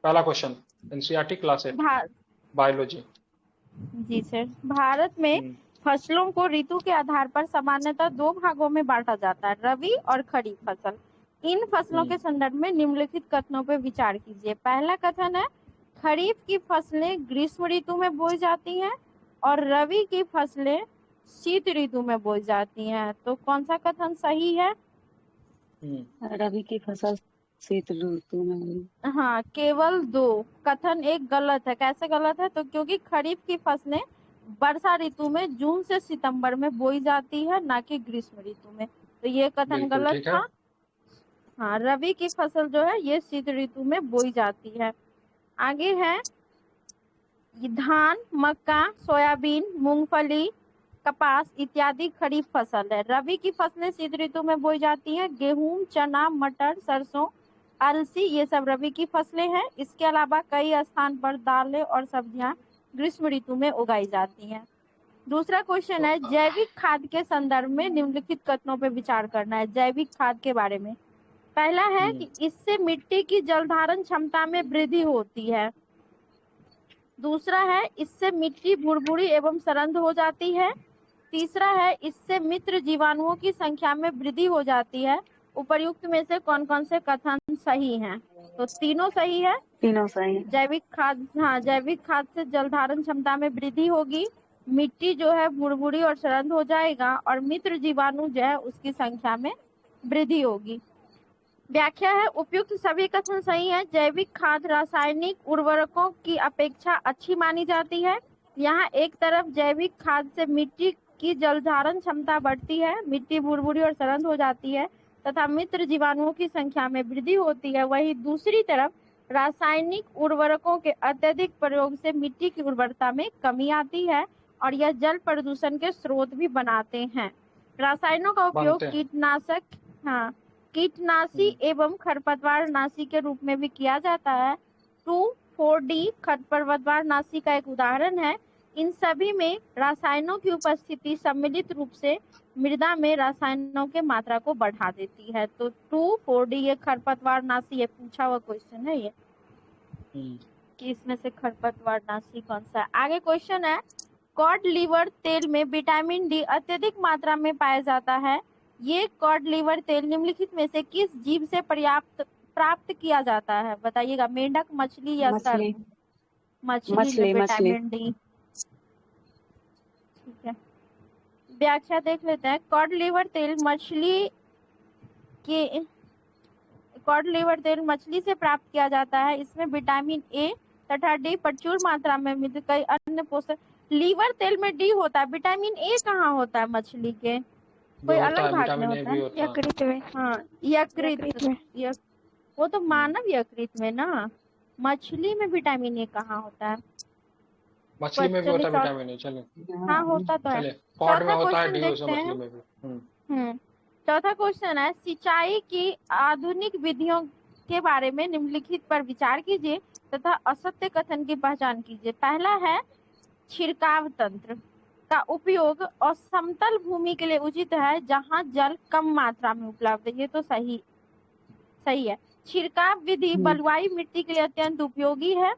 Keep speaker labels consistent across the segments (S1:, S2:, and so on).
S1: पहला question, NCERT class 8
S2: भा
S1: biology.
S2: जी sir. Bharat में फसलों को ऋतु के आधार पर सामान्यतः दो भागों में बांटा जाता है, रबी और खरीफ फसल। इन फसलों के संदर्भ में निम्नलिखित कथनों पर विचार कीजिए। पहला कथन है, खरीफ की फसलें ग्रीष्म ऋतु में बोई जाती हैं और रबी की फसलें शीत ऋतु में बोई जाती हैं। तो कौन सा कथन सही है?
S3: रबी की फसल शीत ऋतु में हुई।
S2: हाँ, केवल दो। कथन एक गलत है। कैसे गलत है? तो क्योंकि खरीफ की फसलें वर्षा ऋतु में जून से सितंबर में बोई जाती है, ना कि ग्रीष्म ऋतु में। तो ये कथन
S1: बिल्कुल
S2: गलत
S1: ठीक है।
S2: था। हाँ, रबी की फसल जो है ये शीत ऋतु में बोई जाती है। आगे है, ये धान, मक्का, सोयाबीन, मूंगफली, कपास इत्यादि खरीफ फसल है। रबी की फसलें शीत ऋतु में बोई जाती हैं। गेहूं, चना, मटर, सरसों, अलसी ये सब रबी की फसलें हैं। इसके अलावा कई स्थान पर दालें और सब्जियां ग्रीष्म ऋतु में उगाई जाती हैं। दूसरा क्वेश्चन है, जैविक खाद के संदर्भ में निम्नलिखित कथनों पर विचार करना है। जैविक खाद के बारे में पहला है कि इससे मिट्टी की जलधारण क्षमता में वृद्धि होती है। दूसरा है, इससे मिट्टी भुरभुरी एवं सरंध हो जाती है। तीसरा है, इससे मित्र जीवाणुओं की संख्या में वृद्धि हो जाती है। उपर्युक्त में से कौन कौन से कथन सही हैं? तो तीनों सही है।
S3: तीनों सही।
S2: जैविक खाद, हाँ, जैविक खाद से जलधारण क्षमता में वृद्धि होगी, मिट्टी जो है भुरभुरी और सरंध हो जाएगा, और मित्र जीवाणु जो है उसकी संख्या में वृद्धि होगी। व्याख्या है, उपयुक्त सभी कथन सही है। जैविक खाद रासायनिक उर्वरकों की अपेक्षा अच्छी मानी जाती है। यहाँ एक तरफ जैविक खाद से मिट्टी की जलधारण क्षमता बढ़ती है, मिट्टी भुरभुरी और सरंध हो जाती है तथा मित्र जीवाणुओं की संख्या में वृद्धि होती है। वहीं दूसरी तरफ रासायनिक उर्वरकों के अत्यधिक प्रयोग से मिट्टी की उर्वरता में कमी आती है और यह जल प्रदूषण के स्रोत भी बनाते हैं। रासायनों का उपयोग कीटनाशक, हाँ, कीटनाशी एवं खरपतवार नाशी के रूप में भी किया जाता है। 2,4-D खरपतवार नाशी का एक उदाहरण है। इन सभी में रसायनों की उपस्थिति सम्मिलित रूप से मृदा में रसायनों के मात्रा को बढ़ा देती है। तो 2,4-D ये खरपतवार नाशी, ये पूछा हुआ क्वेश्चन है ये कि इसमें से खरपतवार नाशी कौन सा है। आगे क्वेश्चन है, कॉड लिवर तेल में विटामिन डी अत्यधिक मात्रा में पाया जाता है। ये कॉड लिवर तेल निम्नलिखित में से किस जीव से प्राप्त किया जाता है? बताइएगा। मेंढक, मछली या सर्प? मछली में विटामिन डी। ठीक है, व्याख्या देख लेते हैं। कॉड लिवर तेल मछली से प्राप्त किया जाता है। इसमें विटामिन ए तथा डी प्रचुर मात्रा में मिलते कई अन्य पोषक। लीवर तेल में डी होता है, विटामिन ए कहाँ होता है मछली के? कोई अलग भाग में होता है?
S3: यकृत में।
S2: हाँ, यकृत। वो तो मानव यकृत में ना, मछली में विटामिन ए कहाँ होता है?
S1: मछली में भी होता है विटामिन ए। चले,
S2: हाँ होता तो है।
S1: कॉड में
S2: चौथा
S1: होता है,
S2: क्वेश्चन
S1: डी
S2: देखते
S1: मछली
S2: हैं।
S1: में भी।
S2: चौथा क्वेश्चन है, सिंचाई की आधुनिक विधियों के बारे में निम्नलिखित पर विचार कीजिए तथा असत्य कथन की पहचान कीजिए। पहला है, छिड़काव तंत्र का उपयोग और समतल भूमि के लिए उचित है जहां जल कम मात्रा में उपलब्ध है। ये तो सही है। छिड़काव विधि बलुआई मिट्टी के लिए अत्यंत उपयोगी है।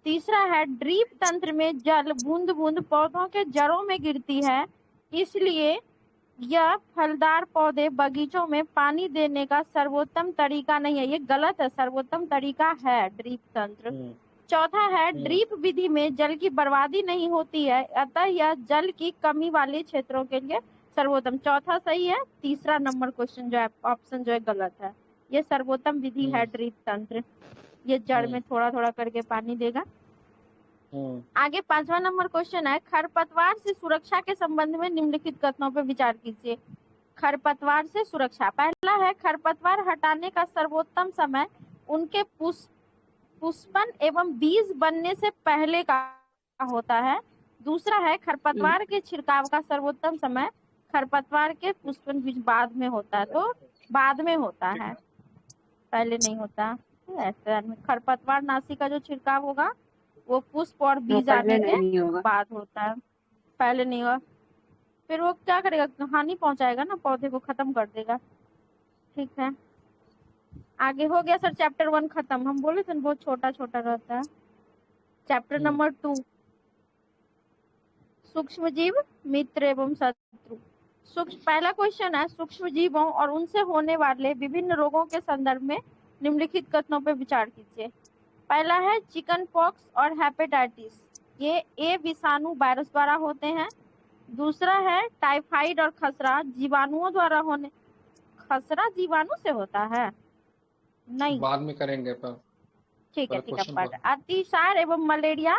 S2: तीसरा है, ड्रिप तंत्र में जल बूंद बूंद पौधों के जड़ों में गिरती है, इसलिए यह फलदार पौधे बगीचों में पानी देने का सर्वोत्तम तरीका नहीं है। ये गलत है, सर्वोत्तम तरीका है ड्रिप तंत्र। चौथा है, ड्रिप विधि में जल की बर्बादी नहीं होती है, अतः यह जल की कमी वाले क्षेत्रों के लिए सर्वोत्तम। चौथा सही है, तीसरा नंबर क्वेश्चन जो है, ऑप्शन जो है गलत है। ये सर्वोत्तम विधि है ड्रिप तंत्र, ये जड़ में थोड़ा थोड़ा करके पानी देगा। आगे पांचवा नंबर क्वेश्चन है, खरपतवार से सुरक्षा के संबंध में निम्नलिखित कथनों पर विचार कीजिए। खरपतवार से सुरक्षा, पहला है, खरपतवार हटाने का सर्वोत्तम समय उनके पुष्पन एवं बीज बनने से पहले का होता है। दूसरा है, खरपतवार के छिड़काव का सर्वोत्तम समय खरपतवार के पुष्पन बीज बाद में होता है। तो बाद में होता है, पहले नहीं होता। ऐसे खरपतवार नाशी का जो छिड़काव होगा वो पुष्प और बीज आने के बाद होता है, पहले नहीं होगा। फिर वो क्या करेगा? हानि पहुंचाएगा ना, पौधे को खत्म कर देगा। ठीक है, आगे हो गया सर, चैप्टर 1 खत्म। हम बोले थे ना बहुत छोटा छोटा रहता है। चैप्टर नंबर 2, सूक्ष्म जीव, मित्र एवं शत्रु। पहला क्वेश्चन है, सूक्ष्म जीवों और उनसे होने वाले विभिन्न रोगों के संदर्भ में निम्नलिखित कथनों पर विचार कीजिए। पहला है चिकन पॉक्स और हेपेटाइटिस, ये ए विषाणु वायरस द्वारा होते हैं। दूसरा है टाइफाइड और खसरा जीवाणुओं द्वारा होने। खसरा जीवाणु से होता है? नहीं,
S1: बाद में करेंगे पर
S2: ठीक है
S1: पहले
S2: ठीक है।
S1: क्वेश्चन
S2: पर
S1: पर।
S2: अतिसार एवं मलेरिया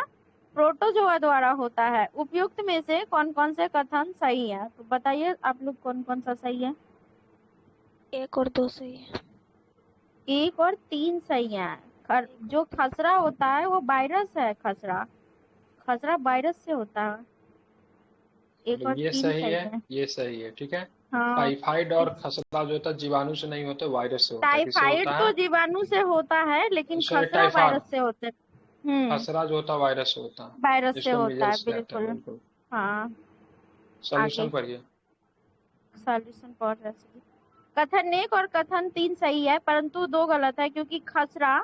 S2: प्रोटोजोआ द्वारा होता है। उपयुक्त में से कौन कौन से कथन सही है? तो बताइए आप लोग कौन कौन सा सही है।
S4: 1 और 2 सही है।
S2: 1 और 3 सही है। जो खसरा होता है वो वायरस है। खसरा वायरस से होता है। 1 और
S1: ये
S2: 3
S1: सही
S2: सही
S1: है,
S2: है।
S1: ये सही है, ठीक है।
S2: हाँ,
S1: टाइफाइड और खसरा जो होता है जीवाणु से नहीं होता, वायरस से होता है। किससे
S2: टाइफाइड
S1: होता
S2: तो
S1: है?
S2: जीवाणु से होता है, लेकिन
S1: सॉरी,
S2: खसरा
S1: टाइफाइड।
S2: वायरस से होता है।
S1: खसरा जो होता है वायरस से होता है,
S2: वायरस से
S1: जिसको
S2: होता है,
S1: मीजल्स कहते हैं।
S2: बिल्कुल।
S1: बिल्कुल।
S2: हाँ,
S1: सॉल्यूशन
S2: आगे
S1: पढ़िए।
S2: सॉल्यूशन पढ़ रहे हैं। कथन 1 और कथन 3 सही है, परंतु 2 गलत है, क्योंकि खसरा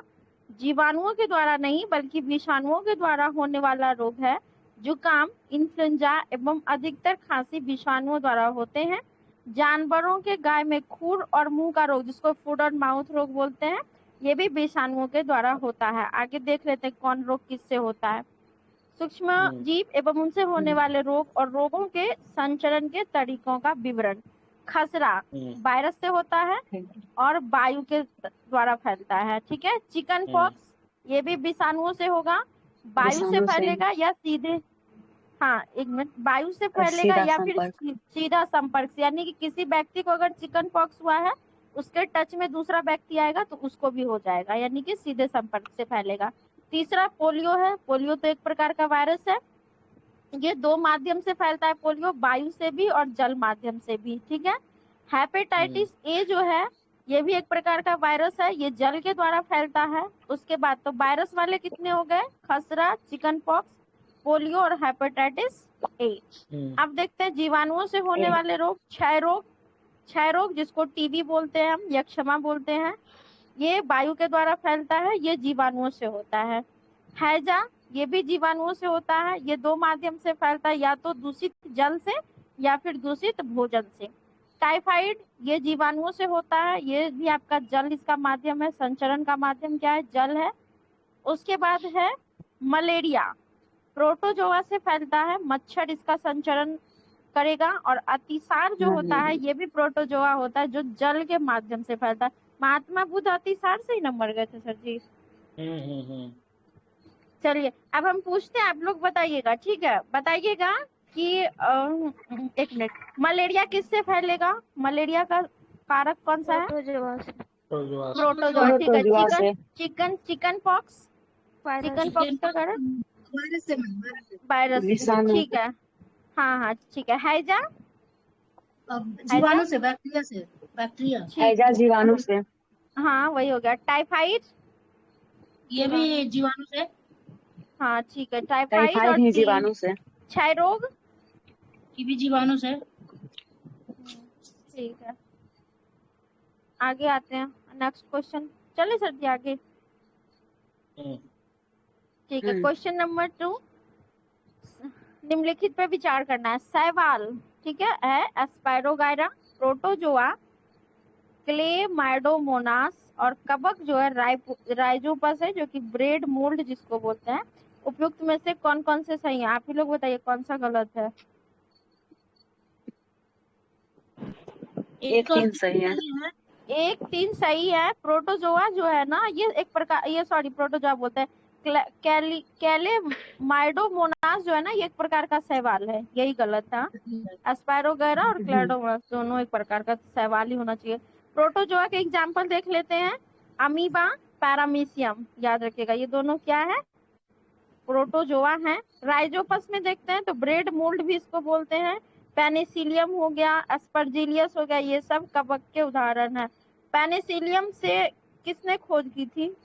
S2: जीवाणुओं के द्वारा नहीं बल्कि विषाणुओं के द्वारा होने वाला रोग है। जुकाम, इन्फ्लुएंजा एवं अधिकतर खांसी विषाणुओं द्वारा होते हैं। जानवरों के गाय में खुर और मुंह का रोग, जिसको फूड और माउथ रोग बोलते हैं, ये भी विषाणुओं के द्वारा होता है। आगे देख लेते हैं कौन रोग किससे होता है। सूक्ष्म जीव एवं उनसे होने वाले रोग और रोगों के संचरण के तरीकों का विवरण। खसरा वायरस से होता है और वायु के द्वारा फैलता है, ठीक है। चिकन पॉक्स ये भी विषाणुओं से होगा, वायु से
S3: विषाणु से
S2: फैलेगा या सीधे, हाँ एक मिनट, वायु से फैलेगा
S3: सीधा
S2: या फिर
S3: संपर्क।
S2: सीधा संपर्क से, यानी कि किसी व्यक्ति को अगर चिकन पॉक्स हुआ है, उसके टच में दूसरा व्यक्ति आएगा तो उसको भी हो जाएगा, यानी कि सीधे संपर्क से फैलेगा। तीसरा पोलियो है। पोलियो तो एक प्रकार का वायरस है। ये 2 माध्यम से फैलता है पोलियो, वायु से भी और जल माध्यम से भी, ठीक है। हेपेटाइटिस ए जो है ये भी एक प्रकार का वायरस है, ये जल के द्वारा फैलता है। उसके बाद तो वायरस वाले कितने हो गए? खसरा, चिकन पॉक्स, पोलियो और हेपेटाइटिस ए। अब देखते हैं जीवाणुओं से होने वाले रोग। क्षय रोग जिसको टीबी बोलते हैं हम, यक्षमा बोलते हैं, ये वायु के द्वारा फैलता है, ये जीवाणुओं से होता है। हैजा ये भी जीवाणुओं से होता है, ये 2 माध्यम से फैलता है, या तो दूषित जल से या फिर दूषित भोजन से। टाइफाइड ये जीवाणुओं से होता है, ये भी आपका जल इसका माध्यम है, संचरण का माध्यम क्या है? जल है। उसके बाद है मलेरिया, प्रोटोजोआ से फैलता है, मच्छर इसका संचरण करेगा। और अतिसार जो होता है ये भी प्रोटोजोआ होता है, जो जल के माध्यम से फैलता है। महात्मा बुद्ध अतिसार से ही नंबर गए थे सर जी। चलिए अब हम पूछते हैं, आप लोग बताइएगा, ठीक है। बताइएगा कि एक मिनट, मलेरिया किससे फैलेगा? मलेरिया का कारक कौन सा है?
S4: प्रोटोजोआ से।
S2: प्रोटोजोआ, ठीक है। चिकन पॉक्स, चिकन पॉक्स का कारक वायरस, ठीक है। हाँ ठीक है। हैजा
S5: जीवाणु से, बैक्टीरिया
S3: हैजा जीवाणु से।
S2: हाँ वही हो गया। टाइफाइड
S5: ये भी जीवाणु से।
S2: हाँ ठीक है, टाइफाइड और
S3: ही जीवाणु से।
S2: क्षय रोग
S5: ये भी जीवाणु से।
S2: ठीक है, आगे आते हैं। नेक्स्ट क्वेश्चन, चलिए सर जी आगे। ठीक है, क्वेश्चन नंबर 2 निम्नलिखित पे विचार करना है। शैवाल, ठीक है एस्पायरोगायरा, प्रोटोजोआ, क्लेमाइडोमोनास और कवक जो है राइजोपस है, जो कि ब्रेड मोल्ड जिसको बोलते हैं। उपयुक्त में से कौन कौन से सही है? आप ही लोग बताइए कौन सा गलत है।
S3: 1-3 सही है।
S2: 1-3 सही है। प्रोटोजोआ जो है ना, ये एक प्रकार, ये सॉरी प्रोटोजोआ बोलते हैं, कैलेमाइडोमोनास जो है ना, ये एक प्रकार का शैवाल है, यही गलत था। एस्पायरोगायरा और क्लेडोमोनास दोनों एक प्रकार का शैवाल ही होना चाहिए। प्रोटोजोआ के एग्जाम्पल देख लेते हैं। अमीबा, पैरामीशियम, याद रखिएगा ये दोनों क्या है? प्रोटोजोआ है। राइजोपस में देखते हैं तो ब्रेड मोल्ड भी इसको बोलते हैं। पेनिसिलियम हो गया, एस्परजिलियस हो गया, ये सब कवक के उदाहरण है। पेनिसिलियम से किसने खोज की थी?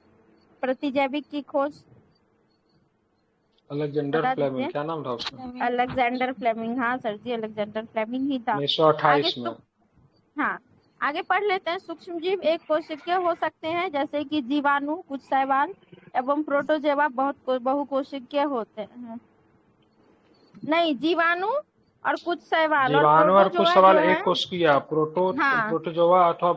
S2: प्रतिजैविक की खोज
S1: अलेक्जेंडर फ्लेमिंग, क्या नाम था उसका?
S2: अलेक्जेंडर फ्लेमिंग, हाँ सर जी, अलेक्जेंडर फ्लेमिंग ही था।
S1: 1928 में।
S2: हाँ आगे पढ़ लेते हैं। सूक्ष्म जीव एक कोशिकीय हो सकते हैं, जैसे कि जीवाणु, कुछ शैवाल एवं प्रोटोजोआ बहुकोशिकीय होते हैं। नहीं, जीवाणु और कुछ शैवाल और
S1: जीवाणु और कुछ
S2: प्रोटोजोआ
S1: सवाल
S2: जो है,
S1: एक कोशिकीय,
S2: हाँ,
S1: प्रोटोजोआ अथवा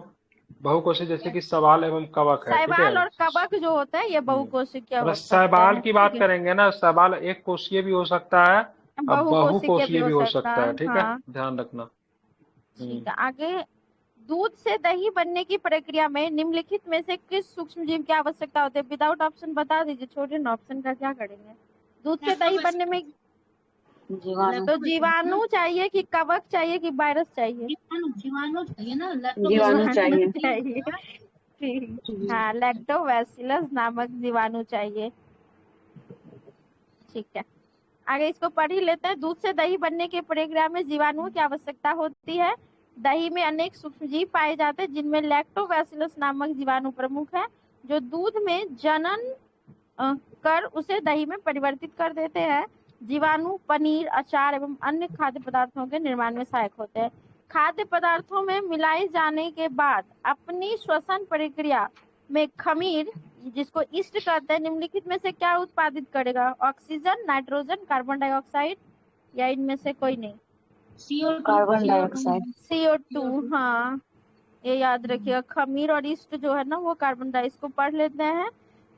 S1: बहुकोशीय जैसे कि सवाल एवं कवक है, ठीक है।
S2: शैवाल और कवक जो होता है ये
S1: हम्म,
S2: बहुकोशिकीय
S1: मतलब
S2: हो सकते
S1: शैवाल
S2: हैं,
S1: की
S2: ठीक
S1: बात
S2: है।
S1: करेंगे ना, शैवाल एक कोशीय भी हो सकता है और
S2: बहुकोशिकीय भी
S1: बहुकोशीय
S2: हो
S1: भी हो
S2: सकता
S1: सकता
S2: है,
S1: है, ठीक है,
S2: हाँ,
S1: ध्यान रखना।
S2: ठीक है। आगे, दूध से दही बनने की प्रक्रिया में निम्नलिखित में से किस सूक्ष्म जीव की आवश्यकता होती है? विदाउट ऑप्शन बता दीजिए, छोड़िए ना, ऑप्शन का क्या करेंगे। दूध से दही बनने में
S3: जीवाणु
S2: तो जीवाणु चाहिए कि कवक चाहिए कि वायरस चाहिए?
S5: जीवाणु चाहिए ना,
S3: जीवाणु चाहिए।
S2: चाहिए, ठीक, हाँ, लैक्टोबैसिलस नामक जीवाणु चाहिए, ठीक है। आगे इसको पढ़ ही लेते हैं। दूध से दही बनने के प्रक्रिया में जीवाणुओं की आवश्यकता होती है। दही में अनेक सूक्ष्मजीव पाए जाते हैं, जिनमें लैक्टोबैसिलस नामक जीवाणु प्रमुख है, जो दूध में जनन कर उसे दही में परिवर्तित कर देते हैं। जीवाणु पनीर, अचार एवं अन्य खाद्य पदार्थों के निर्माण में सहायक होते हैं। खाद्य पदार्थों में मिलाए जाने के बाद अपनी श्वसन प्रक्रिया में खमीर, जिसको ईस्ट कहते हैं, निम्नलिखित में से क्या उत्पादित करेगा? ऑक्सीजन, नाइट्रोजन, कार्बन डाइऑक्साइड या इनमें से कोई नहीं?
S3: Carbon dioxide.
S2: CO2, हाँ, ये याद रखिएगा। खमीर और ईस्ट जो है ना वो कार्बन डाइऑक्साइड। इसको पढ़ लेते हैं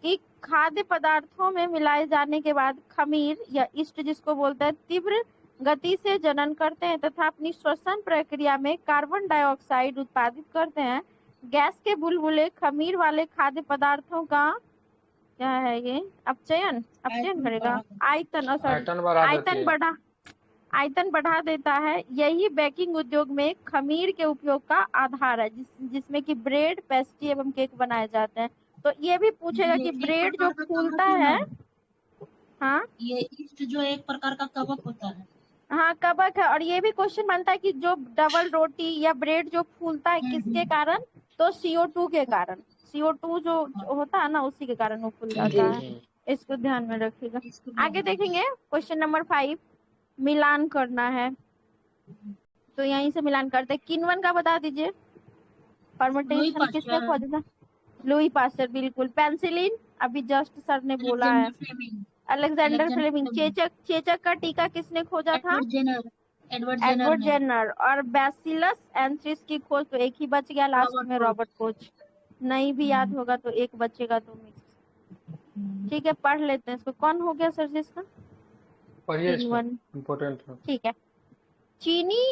S2: कि खाद्य पदार्थों में मिलाए जाने के बाद खमीर या ईस्ट, जिसको बोलते हैं, तीव्र गति से जनन करते हैं तथा अपनी श्वसन प्रक्रिया में कार्बन डाइऑक्साइड उत्पादित करते हैं। गैस के बुलबुले खमीर वाले खाद्य पदार्थों का क्या है ये? अपचयन करेगा, आयतन बढ़ा देता है। यही बेकिंग उद्योग में खमीर के उपयोग का आधार है, जिसमें कि ब्रेड, पेस्ट्री एवं केक बनाए जाते हैं। तो ये भी पूछेगा कि ब्रेड जो फूलता है, हाँ,
S5: ये ईस्ट जो एक प्रकार का कवक होता है।
S2: हाँ, कवक है। और ये भी क्वेश्चन बनता है कि जो डबल रोटी या ब्रेड जो फूलता है किसके कारण? तो CO2 के कारण। CO2 जो होता है ना उसी के कारण वो फूल जाता है। इसको ध्यान में रखिएगा। आगे देखेंगे क्वेश्चन नंबर 5, मिलान करना है, तो यहीं से मिलान करते हैं। किण्वन का बता दीजिए, फर्मेंटेशन किसने खोजा था? लुई पास्चर, बिल्कुल। पेंसिलिन अभी जस्ट सर ने बोला है, अलेक्जेंडर फ्लेमिंग। चेचक का टीका किसने खोजा था? Edward Jenner. और बैसिलस एंथ्रिस की खोज तो एक ही बच गया लास्ट में, रॉबर्ट कोच। नहीं भी याद होगा तो एक बचेगा तो मिक्स, ठीक है। पढ़ लेते हैं इसको। कौन हो गया सर जिसका?
S1: इम्पोर्टेंट है,
S2: ठीक है। चीनी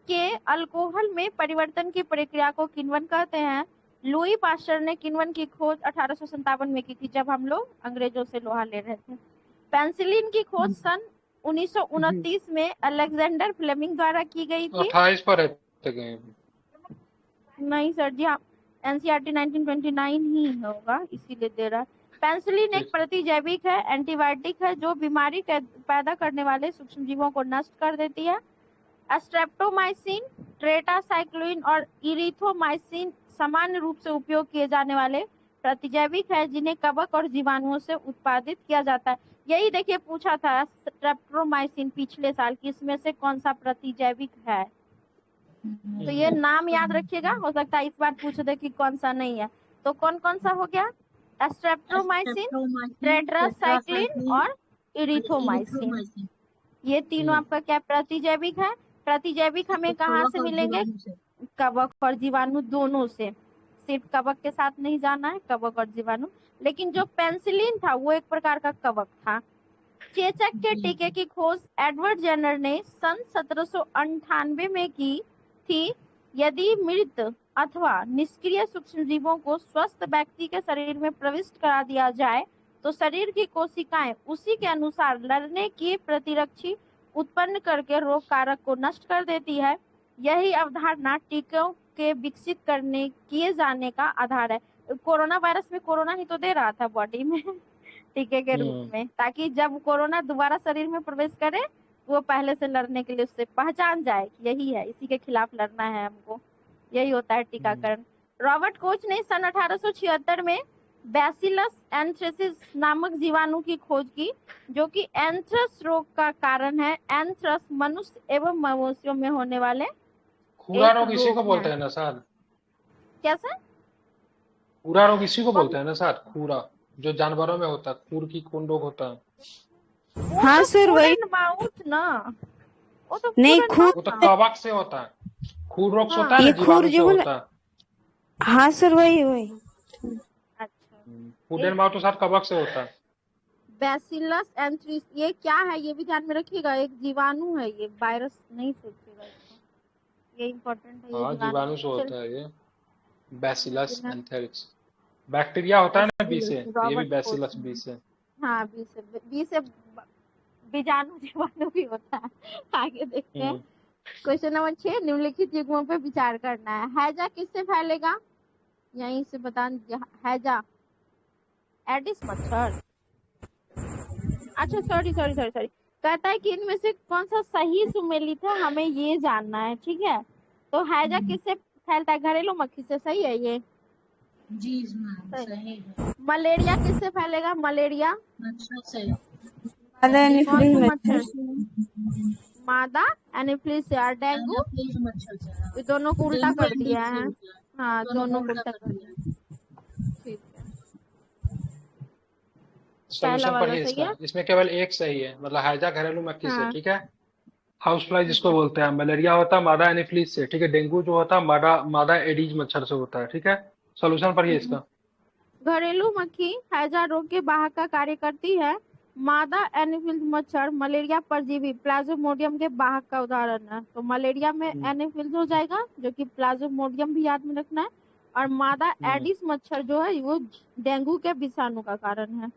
S2: के अल्कोहल में परिवर्तन की प्रक्रिया को किण्वन कहते हैं। लुई पास्चर ने किण्वन की खोज 1857 में की थी, जब हम लोग अंग्रेजों से लोहा ले रहे थे। पेंसिलिन की खोज सन 1929 में अलेक्जेंडर फ्लेमिंग द्वारा की गई थी।
S1: 28 पर है
S2: नहीं सर जी, हाँ, NCERT 1929 ही होगा, इसीलिए दे रहा है। पेंसिलिन एक प्रतिजैविक है, एंटीबायोटिक है, जो बीमारी पैदा करने वाले सूक्ष्मजीवों को नष्ट कर देती है। स्ट्रेप्टोमाइसिन, टेट्रासाइक्लिन और इरिथ्रोमाइसिन सामान्य रूप से उपयोग किए जाने वाले प्रतिजैविक है, जिन्हें कवक और जीवाणुओं से उत्पादित किया जाता है। यही देखिए पूछा था स्ट्रेप्टोमाइसिन पिछले साल की, इसमें से कौन सा प्रतिजैविक है? तो ये नाम याद रखिएगा, हो सकता है इस बार पूछ दे कि कौन सा नहीं है। तो कौन कौन सा हो गया? स्ट्रेप्टोमाइसिन, टेट्रासाइक्लिन और इरिथ्रोमाइसिन। ये तीनों आपका क्या प्रतिजैविक है? प्रतिजैविक हमें कहाँ से मिलेंगे? कवक और जीवाणु दोनों से। सिर्फ कवक के साथ नहीं जाना है, कवक और जीवाणु। लेकिन जो पेंसिलिन था वो एक प्रकार का कवक था। चेचक के टीके की खोज एडवर्ड जेनर ने सन 1798 में की थी। यदि मृत अथवा निष्क्रिय सूक्ष्मजीवों को स्वस्थ व्यक्ति के शरीर में प्रविष्ट करा दिया जाए तो शरीर की कोशिकाएं उसी के अनुसार लड़ने की प्रतिरक्षी उत्पन्न करके रोग कारक को नष्ट कर देती है। यही अवधारणा टीकों के विकसित करने किए जाने का आधार है। कोरोना वायरस में कोरोना ही तो दे रहा था बॉडी में टीके के रूप में, ताकि जब कोरोना दोबारा शरीर में प्रवेश करे वो पहले से लड़ने के लिए उससे पहचान जाए कि यही है, इसी के खिलाफ लड़ना है हमको। यही होता है टीकाकरण। रॉबर्ट कोच ने सन 1876 में बैसिलस एंथ्रेसिस नामक जीवाणु की खोज की, जो कि एंथ्रस रोग का कारण है। एंथ्रस मनुष्य एवं मवेशियों में होने वाले
S1: खुरा रोग इसी को बोलते हैं ना सर?
S2: कैसे?
S1: खुरा रोग इसी को बोलते हैं ना सर, खुरा जो जानवरों में होता है, खुर की कौन रोग होता है?
S2: वो
S3: हाँ
S2: तो
S3: सर
S2: फूड
S3: वही।
S2: एंड माउथ ना, वो तो
S3: नहीं
S2: फूड एंड
S3: खुर
S1: वो तो
S2: माउथ ना।
S1: कवक से होता है, खुर रोग से
S2: हाँ
S1: होता है ना,
S3: ये खुर
S1: जीवाणु से
S3: जो बोला।
S1: होता है।
S3: हाँ सर वही वही।
S2: अच्छा।
S1: फूड एंड माउथ तो सर कवक से होता है।
S2: बैसिलस एंथ्रीस ये क्या है ये भी ध्यान में रखिएगा, एक जीवाणु है, ये वायरस नहीं सोचिएगा इसको, ये इम्पोर्टेंट है, ये
S1: हाँ
S2: जीवाणु
S1: जीवाणु से
S2: चल।
S1: होता है ये, बैसिलस
S2: बिना
S1: एंथेरिक्स। बैक्टीरिया होता है ना बी से,
S2: बैसिलस
S1: तो ये भी
S2: रॉबर्ट कोच
S1: बैसिलस बी
S2: में।
S1: से।
S2: हाँ बी से बीजाणु जीवाणु भी होता है। आगे देखते हैं।
S1: हम्म,
S2: क्वेश्चन नंबर 6, निम्नलिखित युग्मों पर विचार करना है। हैजा किससे फैलेगा? यहीं से बता दीजिए। हैजा एडिस मच्छर। अच्छा सॉरी सॉरी सॉरी सॉरी, कहता है कि इनमें से कौन सा सही सुमेलित है, हमें ये जानना है, ठीक है। तो हैजा किससे फैलता है? घरेलू मक्खी से, सही है ये।
S5: जी मैम
S2: सही।
S5: सही है।
S2: मलेरिया किससे फैलेगा? मलेरिया
S5: अच्छा से
S2: कौन सा
S3: मच्छर।
S2: मच्छर? मादा एनोफिलिस से। और डेंगू
S5: प्लीज मच्छर से।
S2: ये दोनों को उल्टा
S5: डेंगू
S2: कर दिया
S5: एंडीज से
S2: है।
S5: हो गया,
S2: हाँ
S5: दोनों
S2: दोनों
S5: को
S2: को
S5: उल्टा
S2: उल्टा
S5: कर
S2: कर
S5: दिया।
S2: दिया। ठीक है, पहला
S1: सोल्यूशन
S2: वाला
S1: पढ़िए
S2: सही
S1: इसका,
S2: है।
S1: इसमें केवल एक सही है, मतलब हैजा घरेलू मक्खी से,
S2: हाँ
S1: ठीक है। हाउस फ्लाई
S2: ठीक
S1: जिसको
S2: है।
S1: बोलते हैं, मलेरिया होता है मादा एनोफिलिस से, ठीक है। डेंगू जो होता है मादा मादा एडीज मच्छर से होता है, ठीक है। सोल्यूशन पढ़िए
S2: हम्म।
S1: इसका।
S2: घरेलू मक्खी हैजा रोग के वाहक का कार्य करती है। मादा एनोफिलिस मच्छर मलेरिया परजीवी प्लाज्मोडियम के वाहक का उदाहरण है। तो मलेरिया में
S1: हम्म,
S2: एनोफिलिस हो जाएगा, जो कि प्लाज्मोडियम भी याद में रखना है। और मादा
S1: हम्म,
S2: एडिस मच्छर जो है वो डेंगू के विषाणु का कारण है।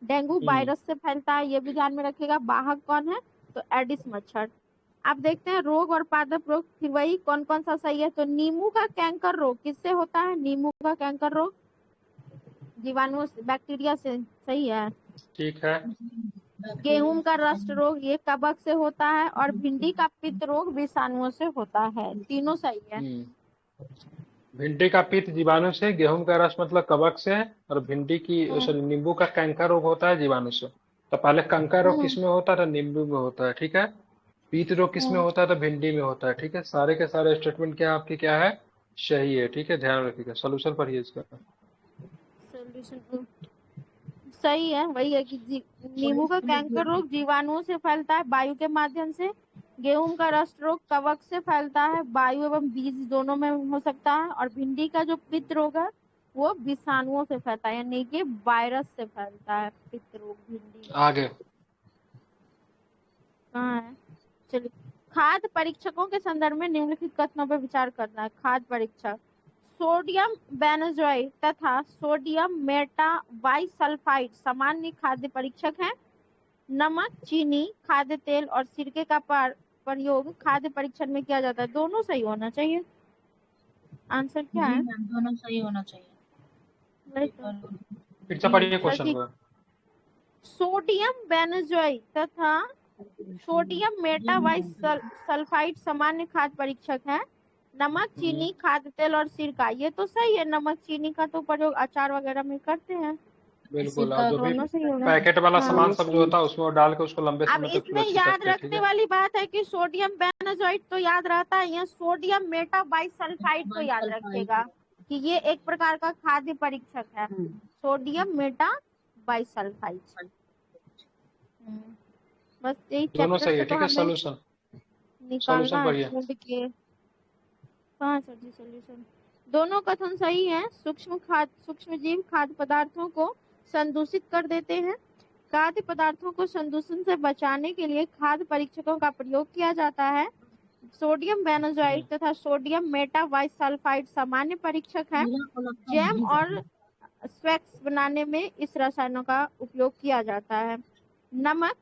S2: डेंगू
S1: हम्म,
S2: वायरस से फैलता है, ये भी ध्यान में रखिएगा। वाहक कौन है? तो एडिस मच्छर। अब देखते हैं रोग और पादप रोग, फिर वही कौन कौन सा सही है। तो नींबू का कैंकर रोग किससे होता है? नींबू का कैंकर रोग जीवाणु बैक्टीरिया से, सही है।
S1: ठीक है।
S2: गेहूं का रस्ट रोग ये कवक से होता है। और भिंडी का पित्त रोग विषाणुओं से होता है। तीनों सही है।
S1: भिंडी का पित्त जीवाणु से, गेहूं का रस मतलब कवक से, और भिंडी की सॉरी नींबू का कैंकर रोग होता है जीवाणु से। तो पहले कैंकर रोग किस में होता है? तो नींबू में होता है, ठीक है। पित्त रोग किस में होता है? तो भिंडी में होता है, ठीक है। सारे के सारे स्टेटमेंट क्या आपके क्या है? सही है, ठीक है। ध्यान रखिएगा, सोल्यूशन पढ़िए इसका।
S2: सोल्यूशन सही है, वही है कि नींबू का कैंकर रोग जीवाणुओं से फैलता है वायु के माध्यम से। गेहूं का रस्ट रोग कवक से फैलता है, वायु एवं बीज दोनों में हो सकता है। और भिंडी का जो पित्त रोग है वो विषाणुओं से फैलता है, यानी कि वायरस से फैलता है पित्त रोग भिंडी में।
S1: आगे
S2: कहाँ है? चलिए, खाद्य परीक्षकों के संदर्भ में निम्नलिखित कथनों पर विचार करना है। खाद्य परीक्षक सोडियम बेंजोइट तथा सोडियम मेटाबाइसल्फाइड सामान्य खाद्य परीक्षक हैं। नमक, चीनी, खाद्य तेल और सिरके का प्रयोग खाद्य परीक्षण में किया जाता है। दोनों सही होना चाहिए। आंसर क्या
S5: जी
S2: है?
S5: मैम दोनों सही होना चाहिए।
S2: वही तो।
S1: फिर से पढ़िए
S2: चल
S1: क्वेश्चन
S2: ठीक।
S1: को।
S2: सोडियम बेंजोइट तथा सोडियम मेटाबाइसल्फाइड सामान्य खाद्य परीक्षक है। नमक, चीनी, खाद्य तेल और सिरका, ये तो सही है। नमक चीनी का तो प्रयोग अचार वगैरह में करते हैं।
S1: बिल्कुल, और जो भी
S2: दोनों सही होगा।
S1: पैकेट वाला
S2: हाँ।
S1: सामान सब जो होता है उसमें वो डाल के उसको लंबे
S2: अब
S1: समय तक
S2: इसमें
S1: सुरक्षित
S2: याद
S1: रखते हैं, ठीक
S2: रखने
S1: है।
S2: वाली बात है कि सोडियम बेंजोइट तो याद रहता है, यहाँ सोडियम मेटाबाइसल्फाइड को याद रखिएगा कि ये एक प्रकार का खाद्य परीक्षक है। Sodium metabisulphide. बस यही
S1: दोनों
S2: चैप्टर
S1: सही
S2: से
S1: है,
S2: तो
S1: ठीक है।
S2: हमें
S1: सोल्यूशन
S2: निकालना
S1: सोल्यूशन
S2: है
S1: पढ़िए।
S2: ढूंढ के। कहाँ सर जी सोल्यूशन? दोनों कथन सही है। सूक्ष्म जीव खाद्य पदार्थों को संदूषित कर देते हैं। खाद्य पदार्थों को संदूषण से बचाने के लिए खाद्य परीक्षकों का प्रयोग किया जाता है। सोडियम बेंजोइट तथा सोडियम मेटाबाइसल्फाइड सामान्य परीक्षक है। जैम और स्वेक्स बनाने में इस रसायनों का उपयोग किया जाता है। नमक,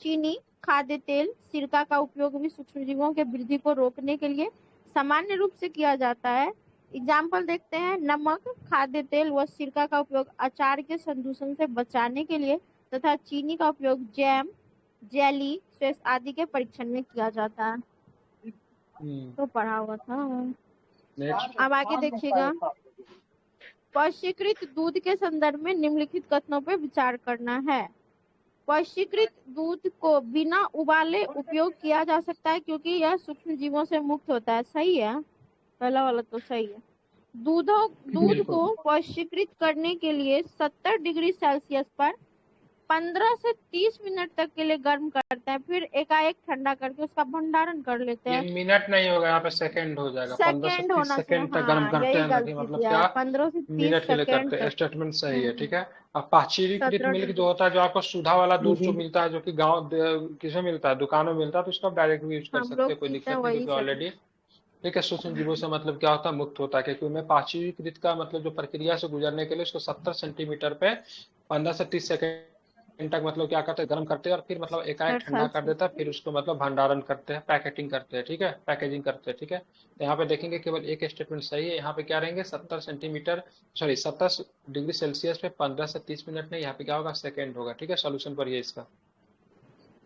S2: चीनी, खाद्य तेल, सिरका का उपयोग भी सूक्ष्मजीवों के वृद्धि को रोकने के लिए सामान्य रूप से किया जाता है। एग्जाम्पल देखते हैं। नमक, खाद्य तेल व सिरका का उपयोग अचार के संदूषण से बचाने के लिए तथा चीनी का उपयोग जैम, जेली, सॉस आदि के परीक्षण में किया जाता है। तो पढ़ा हुआ था।
S1: नेक्स्ट।
S2: अब आगे देखिएगा। परीक्षीकृत दूध के संदर्भ में निम्नलिखित कथनों पर विचार करना है। परीक्षीकृत दूध को बिना उबाले उपयोग किया जा सकता है क्योंकि यह सूक्ष्म जीवों से मुक्त होता है। सही है, पहला वाला तो सही है। दूध
S1: बिल्कुल
S2: को वाष्पीकृत करने के लिए 70 डिग्री सेल्सियस पर 15 से 30 मिनट तक के लिए गर्म करते हैं, फिर एकाएक ठंडा करके उसका भंडारण कर लेते
S1: ये
S2: हैं।
S1: मिनट नहीं होगा, यहाँ पे सेकंड हो जाएगा। 15 से
S2: सेकेंड
S1: 30
S2: होना चाहिए,
S1: सेकंड तक गर्म
S2: हाँ
S1: करते
S2: यही
S1: हैं ना, कि
S2: गलती
S1: मतलब
S2: किया
S1: क्या
S2: है, 15 से 30
S1: मिनट के लिए
S2: सेकेंड
S1: करते हैं।
S2: तक।
S1: स्टेटमेंट सही है, ठीक है। अब पाश्चुरीकृत
S2: 17
S1: मिल्क जो
S2: डिग्री।
S1: होता है, जो आपको सुधा वाला दूध जो
S3: जी
S1: मिलता है, जो कि गाँव किसमें मिलता है, दुकानों में मिलता है, तो उसको आप डायरेक्ट भी यूज कर
S2: हम
S1: सकते
S2: लोग
S1: हैं, कोई
S2: पीते हैं
S1: दिक्कत नहीं,
S2: वही
S1: क्योंकि
S2: सर।
S1: ऑलरेडी ठीक है सूक्ष्म जीवों से मतलब क्या होता है, मुक्त होता है, क्योंकि उनमें पाश्चुरीकृत का मतलब जो प्रक्रिया से गुजरने के लिए उसको 70 सेंटीमीटर पे 15 से 30 सेकंड तक मतलब क्या करते हैं, गर्म करते हैं, और फिर मतलब एकाएक
S2: 60
S1: ठंडा कर देता है,
S2: सेल्सियस।
S1: फिर उसको मतलब भंडारण करते हैं, पैकेटिंग करते हैं, ठीक है, पैकेजिंग करते हैं, ठीक है। तो यहाँ पे देखेंगे केवल एक स्टेटमेंट सही है। यहाँ पे क्या रहेंगे, 70 सेंटीमीटर, सॉरी 70 डिग्री सेल्सियस पे 15 से 30 मिनट नहीं, यहाँ पे क्या होगा, सेकेंड होगा, ठीक है। सोल्यूशन पर ये इसका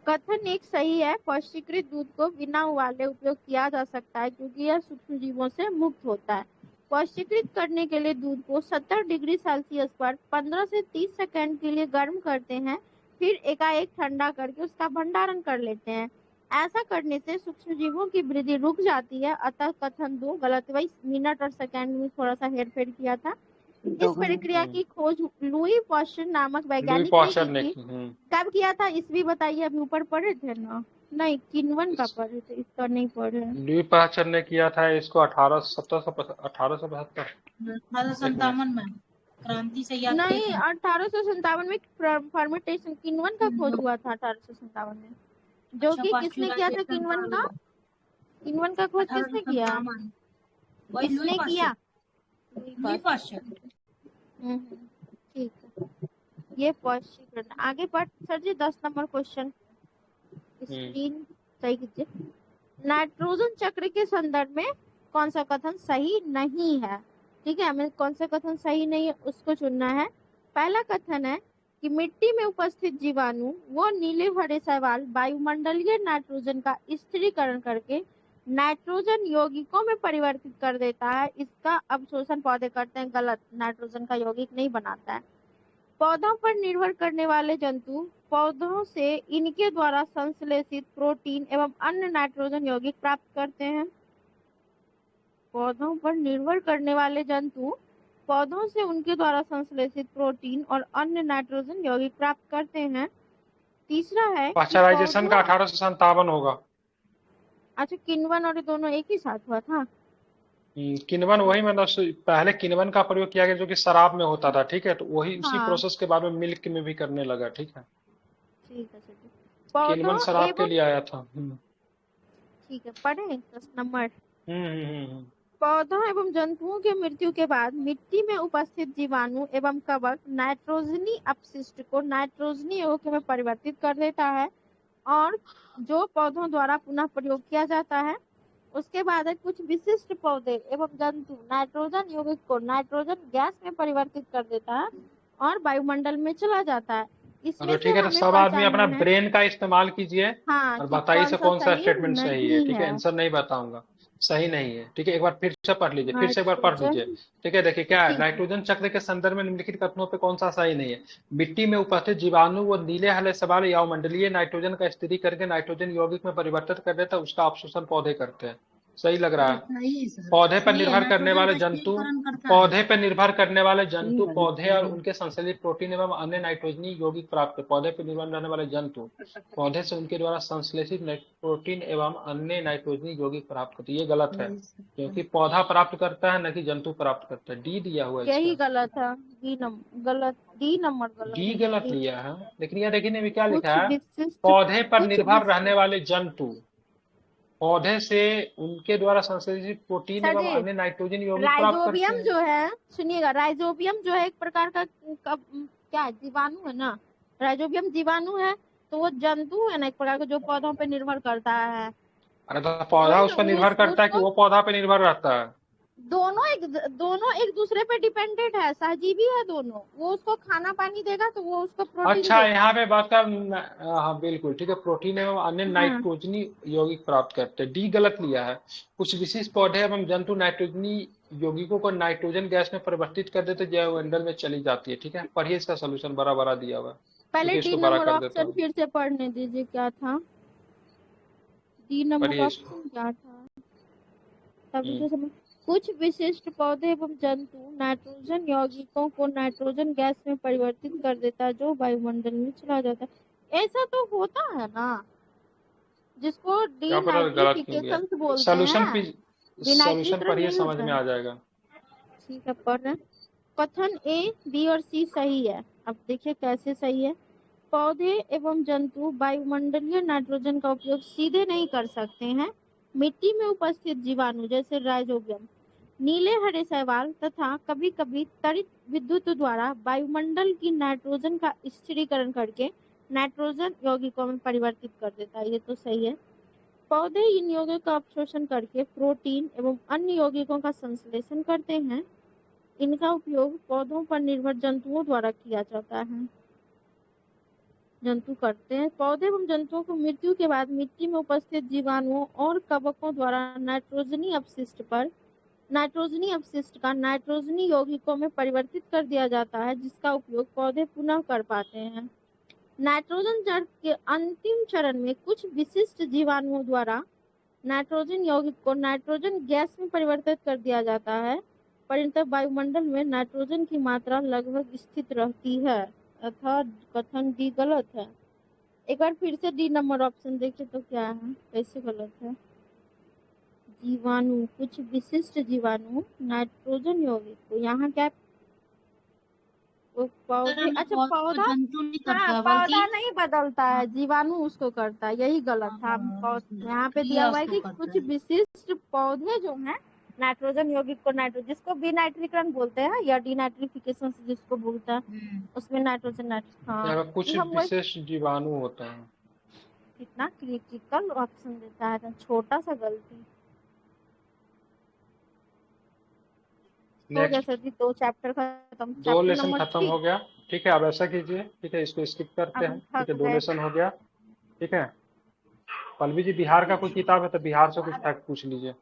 S2: कथन एक सही है, वाष्पीकृत दूध को बिना उबाले उपयोग किया जा सकता है क्योंकि यह सूक्ष्म जीवों से मुक्त होता है। वाष्पीकृत करने के लिए दूध को 70 डिग्री सेल्सियस पर 15 से 30 सेकंड के लिए गर्म करते हैं, फिर एकाएक ठंडा करके उसका भंडारण कर लेते हैं। ऐसा करने से सूक्ष्म जीवों की वृद्धि रुक जाती है, अतः कथन 2 गलत। वही मिनट और सेकंड में थोड़ा सा हेरफेर किया था।
S3: दो
S2: इस प्रक्रिया की खोज लुई पॉस्चर नामक
S1: लुई
S2: वैज्ञानिक ने
S1: पॉस्चर
S2: की
S1: ने
S2: थी।
S1: की।
S2: कब किया था इसलिए बताइए, अभी ऊपर पढ़े थे ना? नहीं, किन्वन का
S1: इस
S2: पढ़े थे, इसका नहीं पढ़े हैं।
S1: लुई पॉस्चर ने किया था इसको 1875।
S5: 1857 में क्रांति से याद किए
S2: नहीं,
S5: थे।
S2: 1857 में फर्मेंटेशन किन्वन का खोज हुआ था 1857 में, जो
S5: अच्छा,
S2: कि किसने किया था?
S5: पाश्चुराइजेशन
S2: किन्वन का खोज किसने किया?
S5: 1857 वही लुई
S2: किसने किया?
S5: Pasteur.
S2: Louis
S5: Louis
S2: Pasteur.
S5: Pasteur.
S2: ठीक है, ये स्पष्टीकरण। आगे बढ़ सर जी, 10 नंबर क्वेश्चन स्क्रीन सही कीजिए। नाइट्रोजन चक्र के संदर्भ में कौन सा कथन सही नहीं है? ठीक है, हमें कौन सा कथन सही नहीं है उसको चुनना है। पहला कथन है कि मिट्टी में उपस्थित जीवाणु वो नीले हरे शैवाल वायुमंडलीय नाइट्रोजन का स्थिरीकरण करके नाइट्रोजन यौगिकों में परिवर्तित कर देता है, इसका अवशोषण पौधे करते हैं। गलत, नाइट्रोजन का यौगिक नहीं बनाता है। पौधों पर निर्भर करने वाले जंतु पौधों से इनके द्वारा संश्लेषित प्रोटीन एवं अन्य नाइट्रोजन यौगिक प्राप्त करते हैं। पौधों पर निर्भर करने वाले जंतु पौधों से उनके द्वारा संश्लेषित प्रोटीन और अन्य नाइट्रोजन यौगिक प्राप्त करते हैं। तीसरा है कि
S1: पाश्चराइजेशन का
S2: पौधों,
S1: 1857 होगा।
S2: अच्छा किण्वन और ये दोनों एक ही साथ हुआ था?
S1: किण्वन वही मतलब पहले किण्वन का प्रयोग किया गया जो कि शराब में होता था, ठीक है, तो वही उसी
S2: हाँ
S1: प्रोसेस के बाद में मिल्क में भी करने लगा, ठीक है।
S2: ठीक है सर।
S1: किण्वन
S2: पौधों
S1: शराब के
S2: एवं,
S1: लिए आया था।
S2: ठीक है पढ़े 10 नंबर।
S1: हम्म।
S2: पौधों एवं जंतुओं के मृत्यु के बाद मिट्टी में उपस्थित जीवाणु एवं कवक नाइट्रोजनी अपशिष्ट को नाइट्रोजनी यौगिक में परिवर्तित कर देता है, और जो पौधों द्वारा पुनः प्रयोग किया जाता है। उसके बाद है कुछ विशिष्ट पौधे एवं जंतु नाइट्रोजन यौगिक को नाइट्रोजन गैस में परिवर्तित कर देता है और वायुमंडल में चला जाता है। इसमें
S1: तो
S2: से
S1: ठीक है, तो
S2: हमें
S1: सब आदमी अपना
S2: पहचानना है,
S1: ब्रेन का इस्तेमाल कीजिए
S2: हाँ,
S1: और
S2: कि
S1: बताइए से कौन सा
S2: सही
S1: स्टेटमेंट सही है,
S2: नहीं
S1: ठीक है।
S2: है।
S1: आंसर नहीं बताऊंगा, सही नहीं है, ठीक है। एक बार फिर से पढ़ लीजिए, फिर से एक बार
S2: अच्छा
S1: पढ़ लीजिए,
S2: चलिए,
S1: ठीक है। देखिए क्या है,
S2: ठीक है।
S1: नाइट्रोजन चक्र के संदर्भ में निम्नलिखित कथनों पे कौन सा सही नहीं है। मिट्टी में उपस्थित जीवाणु वो नीले हरे शैवाल या मंडलीय नाइट्रोजन का स्थिरी करके नाइट्रोजन यौगिक में परिवर्तित कर देता है, उसका अवशोषण पौधे करते हैं। सही लग रहा है।
S5: सही है सर,
S1: पौधे पर
S5: सही है,
S1: निर्भर करने
S5: नाइट्रोजन
S1: वाले
S5: का
S1: जंतु
S5: स्थिरीकरण करता है।
S1: पौधे पर निर्भर करने वाले जंतु
S3: ये
S1: पौधे और उनके संश्लेषित प्रोटीन एवं अन्य नाइट्रोजनी यौगिक प्राप्त कर। पौधे पर निर्भर रहने वाले जंतु पौधे से उनके द्वारा संश्लेषित प्रोटीन एवं अन्य नाइट्रोजनी यौगिक प्राप्त करते। ये गलत है, क्योंकि पौधा प्राप्त करता है न कि जंतु प्राप्त करता है। डी दिया हुआ है
S2: यही
S1: इसका,
S2: गलत है, डी नंबर गलत
S1: डी
S2: है।
S1: गलत लिया है। लेकिन यह देखिए भी क्या लिखा
S2: कुछ
S1: है,
S2: विशिष्ट,
S1: पौधे पर
S2: कुछ
S1: निर्भर रहने
S2: विशिष्ट,
S1: वाले जंतु पौधे से उनके द्वारा संश्लेषित प्रोटीन
S2: सर
S1: एवं
S2: जी,
S1: अन्य नाइट्रोजन यौगिक प्राप्त करते
S2: राइजोबियम
S1: हैं।
S2: जो है, सुनिएगा, राइजोबियम जो है एक प्रकार का क्या है, जीवाणु है ना? राइजोबियम जीवाणु है, तो वो जंतु है ना एक प्रकार का, जो पौधों पे निर्भर करता है।
S1: अरे तो पौधा
S2: वही
S1: उस
S2: ना,
S1: पर निर्भर करता है कि
S2: उसको
S1: वो पौधा पे निर्भर रहता है।
S2: दोनों एक दूसरे पे डिपेंडेंट है, सहजीवी है दोनों। वो उसको खाना पानी देगा तो वो उसको प्रोटीन
S1: अच्छा,
S2: देगा।
S1: यहाँ पे बात कर, हाँ बिल्कुल ठीक है, प्रोटीन एवं अन्य
S2: हाँ,
S1: नाइट्रोजनी यौगिक प्राप्त करते हैं। डी गलत लिया है। कुछ विशिष्ट पौधे एवं जंतु नाइट्रोजनी यौगिकों को नाइट्रोजन गैस में परिवर्तित कर देते, जैवमंडल में चली जाती है, ठीक है। पढ़िए इसका सोल्यूशन, बड़ा बड़ा दिया हुआ है, ठीक
S2: पहले
S1: है,
S2: डी
S1: इसको बड़ा
S2: नंबर
S1: कर देता
S2: ऑप्शन
S1: हूँ।
S2: फिर से पढ़ने दीजिए, क्या था डी नंबर
S1: पढ़िए इसको।
S2: ऑप्शन, क्या था तभी
S1: हम्म,
S2: तो समझ। कुछ विशिष्ट पौधे एवं जंतु नाइट्रोजन यौगिकों को नाइट्रोजन गैस में परिवर्तित कर देता है जो वायुमंडल में चला जाता है। ऐसा तो होता है ना, जिसको
S1: क्या पता गलत क्यों गया।
S2: डीनाइट्रिफिकेशन बोलते
S1: सोल्यूशन
S2: हैं।
S1: पढ़िए,
S2: विनाइट्रीकरण नहीं
S1: समझ
S2: होता
S1: में
S2: है।
S1: आ जाएगा।
S2: ठीक है, पढ़ रहे हैं। कथन ए, बी और सी सही है। अब देखिए कैसे सही है। पौधे एवं जंतु वायुमंडलीय नाइट्रोजन का उपयोग सीधे नहीं कर सकते हैं। मिट्टी में उपस्थित जीवाणु जैसे राइजोबियम, नीले हरे शैवाल तथा कभी कभी त्वरित विद्युत द्वारा वायुमंडल की नाइट्रोजन का स्थिरीकरण करके नाइट्रोजन यौगिकों में परिवर्तित कर देता है। ये तो सही है। पौधे इन यौगिकों का अवशोषण करके प्रोटीन एवं अन्य यौगिकों का संश्लेषण करते हैं। इनका उपयोग पौधों पर निर्भर जंतुओं द्वारा किया जाता है। जंतु करते हैं। पौधे एवं जंतुओं को मृत्यु के बाद मिट्टी में उपस्थित जीवाणुओं और कवकों द्वारा नाइट्रोजनी अपशिष्ट का नाइट्रोजनी यौगिकों में परिवर्तित कर दिया जाता है, जिसका उपयोग पौधे पुनः कर पाते हैं। नाइट्रोजन जड़ के अंतिम चरण में कुछ विशिष्ट जीवाणुओं द्वारा नाइट्रोजन यौगिक को नाइट्रोजन गैस में परिवर्तित कर दिया जाता है। परिणत वायुमंडल में नाइट्रोजन की मात्रा लगभग स्थिर रहती है, अर्थात कथन डी गलत है। एक बार फिर से डी नंबर ऑप्शन देखें तो क्या है, कैसे गलत है। जीवाणु, कुछ विशिष्ट जीवाणु नाइट्रोजन यौगिक को, यहाँ क्या पौधे, अच्छा पौधा,
S5: जंतु नहीं
S2: हाँ
S5: करता
S2: पौधा
S5: बल्कि
S2: नहीं बदलता है, जीवाणु उसको करता है, यही गलत था। यहाँ पे दिया
S5: क्रिया
S2: हुआ है
S5: उसको
S2: कि
S5: करता
S2: कुछ
S5: है।
S2: विशिष्ट पौधे जो हैं नाइट्रोजन यौगिक को जिसको विनाइट्रीकरण बोलते हैं या डिनाइट्रिफिकेशन से जिसको बोलता है, उसमें नाइट्रोजन
S1: यहाँ कुछ विशेष जीवाणु होता है।
S2: कितना क्रिटिकल ऑप्शन देता है, छोटा सा गलती हो गया सर जी। 2 चैप्टर खत्म,
S1: 2 लेसन
S2: नंबर
S1: खत्म
S2: 3।
S1: हो गया। ठीक है, अब ऐसा कीजिए, ठीक है, इसको स्किप करते हैं। ठीक है, 2 लेसन हो गया। ठीक है, पल्लवी जी बिहार का कोई किताब है तो बिहार से कुछ फैक्ट पूछ लीजिए।